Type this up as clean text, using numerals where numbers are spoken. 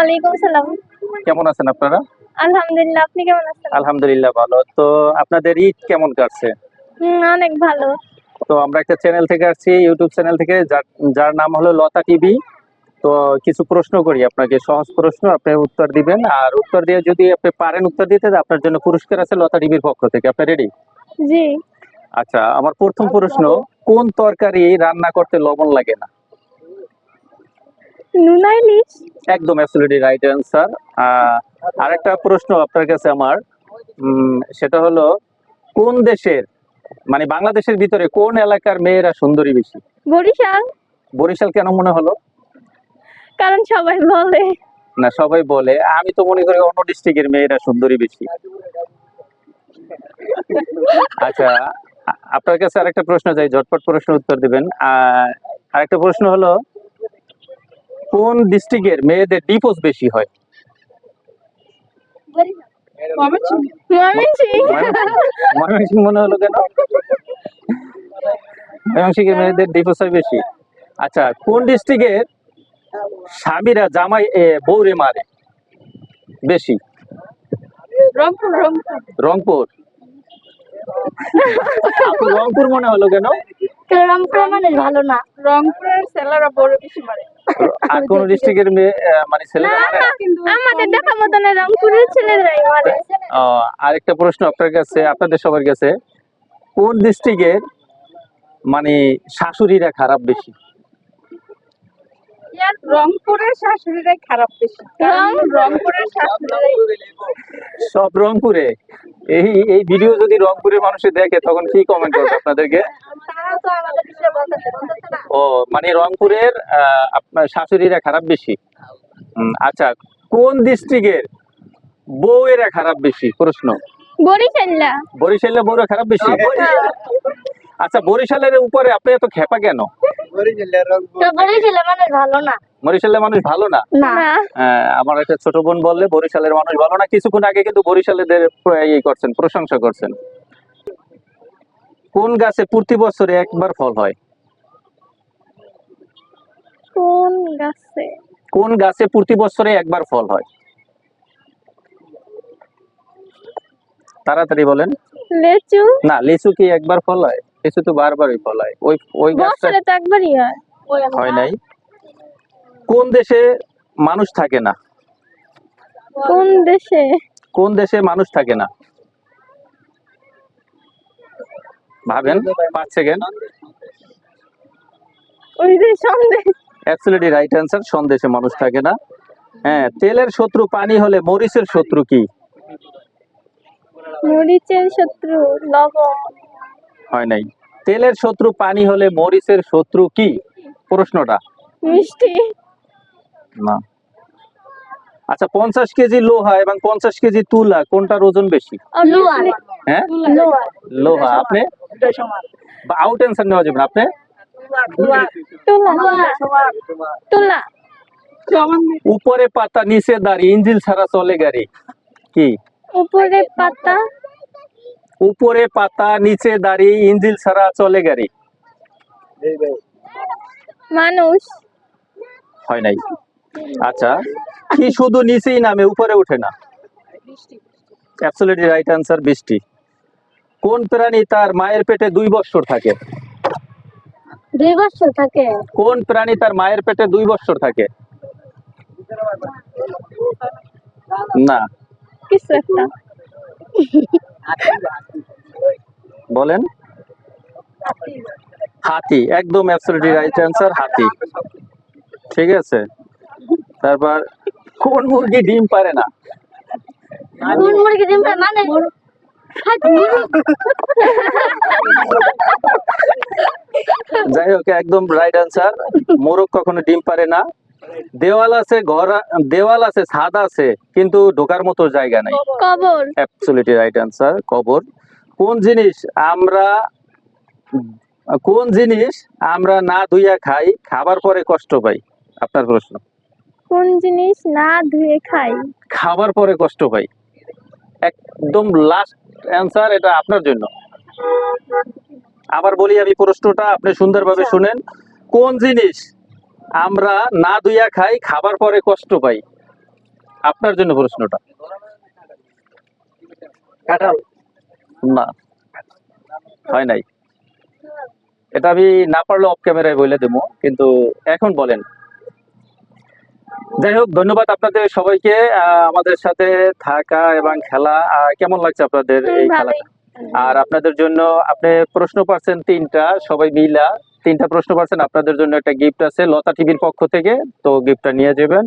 ওয়ালাইকুম সালাম। কেমন আছেন আপনারা? আলহামদুলিল্লাহ, আপনি কেমন আছেন? আলহামদুলিল্লাহ ভালো। তো আপনাদের ঈদ কেমন কাটছে? অনেক ভালো। তো আমরা একটা চ্যানেল থেকে আসছি, ইউটিউব চ্যানেল থেকে, যার নাম হলো লতা টিভি। তো কিছু প্রশ্ন করি আপনাকে, সহজ প্রশ্ন, আপনি উত্তর দিবেন। আর উত্তর দিয়ে যদি আপনি পারেন উত্তর দিতে, আপনার জন্য পুরস্কার আছে লতা টিভির পক্ষ থেকে। আপনি রেডি? জি। আচ্ছা, আমার প্রথম প্রশ্ন, কোন তরকারি রান্না করতে লবণ লাগে না? নুনা ইলিশ। একদম অ্যাবসলিউটলি রাইট অ্যান্সার। আরেকটা প্রশ্ন আপনার কাছে আমার, সেটা হলো কোন দেশের, মানে বাংলাদেশের ভিতরে কোন এলাকার মেয়েরা সুন্দরী বেশি? বরিশাল। বরিশাল কেন মনে হলো? কারণ সবাই বলে। না, সবাই বলে, আমি তো মনে করি অন্য ডিস্ট্রিক্টের মেয়েরা সুন্দরী বেশি। আচ্ছা, আপনার কাছে আরেকটা প্রশ্ন চাই, ঝটপট প্রশ্ন উত্তর দিবেন। আরেকটা প্রশ্ন হলো, কোন ডিস্ট্রিক্টের মেয়েদের ডিভোর্স বেশি হয়? ময়মনসিংহ মনে হলো কেন? ময়মনসিংহের মেয়েদের ডিভোর্স হয় বেশি। আচ্ছা, কোন ডিস্ট্রিক্টের স্বামীরা জামাই বউরে মারে বেশি? রংপুর। আপু, রংপুর মনে হলো কেন? রংপুর মানে ভালো না, রংপুরের ছেলেরা বড় বেশি মারে। আর কোন ডিস্ট্রিক্টের মেয়ে মানে ছেলেরা মারে না? আমাদের দেখা মতো না, রংপুরের ছেলেরাই মারে। আরেকটা প্রশ্ন আপনার কাছে, আপনাদের সবার কাছে, কোন ডিস্ট্রিক্টের মানে শাশুড়িরা খারাপ বেশি? রংপুরের শাশুড়িরাই খারাপ বেশি। রংপুরের শাশুড়িরাই সব রংপুরে? এই এই ভিডিও যদি রংপুরের মানুষে দেখে তখন কি কমেন্ট করবে আপনাদেরকে? তারা তো আমাদের বিষয়ে বলতেছে না। ও, মানে রংপুরের আপনার শাশুড়িরা খারাপ বেশি। আচ্ছা, কোন ডিস্ট্রিক্টের বউয়েরা খারাপ বেশি? প্রশ্ন। বরিশাল্লা। বরিশালের বউরা খারাপ বেশি? আচ্ছা, বরিশালের উপরে আপনি এত খেপা কেন? বরিশালের মানুষ ভালো না। বরিশালের মানুষ ভালো না? না। আমার একটা ছোট বোন বললে বরিশালের মানুষ ভালো না। কিছুক্ষণ আগে কিন্তু বরিশালেদের করছেন, প্রশংসা করছেন। কোন গাছে প্রতি বছরে একবার ফল হয়? কোন গাছে? কোন গাছে প্রতি বছরে একবার ফল হয়? তাড়াতাড়ি বলেন। লিচু। না, লিচু কি একবার ফল হয়? লিচু তো বারবারই ফল হয়। ওই গাছটা বছরে তো একবারই হয়। হয় নাই। কোন দেশে মানুষ থাকে না? কোন দেশে? কোন দেশে মানুষ থাকে না? ভাবেন, 5 সেকেন্ড। ওই যে সন্দেশ। অ্যাবসলিউটলি রাইট অ্যান্সার, সন্দেশে মানুষ থাকে না। হ্যাঁ, তেলের শত্রু পানি হলে মরিচের শত্রু কি? মরিচের শত্রু লবণ। হয় নাই। তেলের শত্রু পানি হলে মরিচের শত্রু কি? প্রশ্নটা। মিষ্টি। না। আচ্ছা, 50 কেজি লোহা এবং 50 কেজি তুলা কোনটার ওজন বেশি? লোহা। হ্যাঁ, লোহা। লোহা। আপনি আউট অ্যান্সার নেওয়া যাবে না। আপনি তুলা। উপরে পাতা নিচে দাঁড়ি ইঞ্জিল ছাড়া চলে গাড়ি কি? উপরে পাতা। উপরে পাতা নিচে দাঁড়ি ইঞ্জিল ছাড়া চলে গাড়ি। মানুষ। হয় নাই। আচ্ছা, কি শুধু নিচেই নামে উপরে ওঠে না? অ্যাবসলিউটলি রাইট অ্যান্সার, বৃষ্টি। কোন প্রাণী তার মায়ের পেটে 2 বছর থাকে? 2 বছর থাকে? কোন প্রাণী তার মায়ের পেটে 2 বছর থাকে? না। কিছু একটা। বলেন। হাতি। একদম অ্যাবসলিউটলি রাইট অ্যান্সার, হাতি। ঠিক আছে। তারপর, কোন মুরগি ডিম পারে না? কোন মুরগি ডিম পারে মানে? যাই হোক, একদম রাইট অ্যান্সার, মোরগ কখনো ডিম পারে না। দেওয়াল আছে, দেওয়াল আছে, ছাদ আছে, কিন্তু ঢোকার মতো জায়গা নাই। কবর। অ্যাবসলিউটলি রাইট অ্যান্সার, কবর। কোন জিনিস আমরা না ধুইয়া খাই, খাবার পরে কষ্ট পাই? আপনার প্রশ্ন। কোন জিনিস না ধুয়ে খাই, খাবার পরে কষ্ট পাই? একদম লাস্ট অ্যান্সার, এটা আপনার জন্য। আবার বলি আমি প্রশ্নটা, আপনি সুন্দরভাবে শুনেন। কোন জিনিস আমরা না ধুইয়া খাই, খাবার পরে কষ্ট পাই? আপনার জন্য প্রশ্নটা। কাঁঠাল। না, হয় নাই। এটা আমি না পারলে অফ ক্যামেরায় বলে দেবো, কিন্তু এখন বলেন। যাই হোক, ধন্যবাদ আপনাদের সবাইকে আমাদের সাথে থাকা এবং খেলা। কেমন লাগছে আপনাদের এই খেলা? ভালোই। আর আপনাদের জন্য আপনি প্রশ্ন পাচ্ছেন 3টা, সবাই মিলা 3টা প্রশ্ন পাচ্ছেন। আপনাদের জন্য একটা গিফট আছে লতা টিভির পক্ষ থেকে, তো গিফটটা নিয়ে যাবেন।